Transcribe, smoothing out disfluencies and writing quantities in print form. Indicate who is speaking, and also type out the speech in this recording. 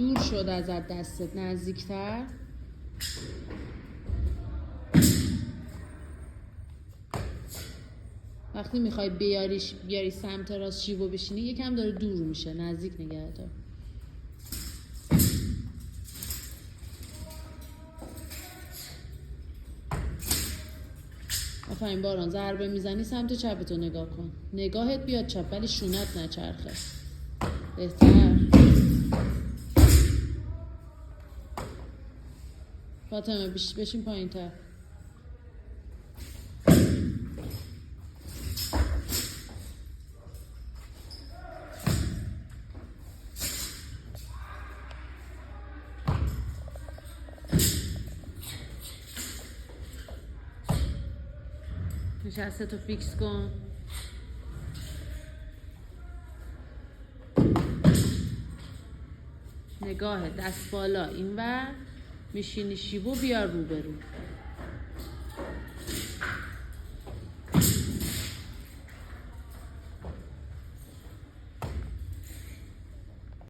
Speaker 1: دور شد ازت دستت، نزدیکتر. وقتی میخوای بیاری سمت راست شیبو بشینی یکم داره دور میشه، نزدیک نگه دار. آفرین باران. ضربه میزنی سمت چپتو نگاه کن، نگاهت بیاد چپ ولی شونت نچرخه. بهتر. فاطمه بشین پایین تر. نشسته تو فیکس کن. نگاه دست بالا اینور، میشینی شیبو بیار رو برو.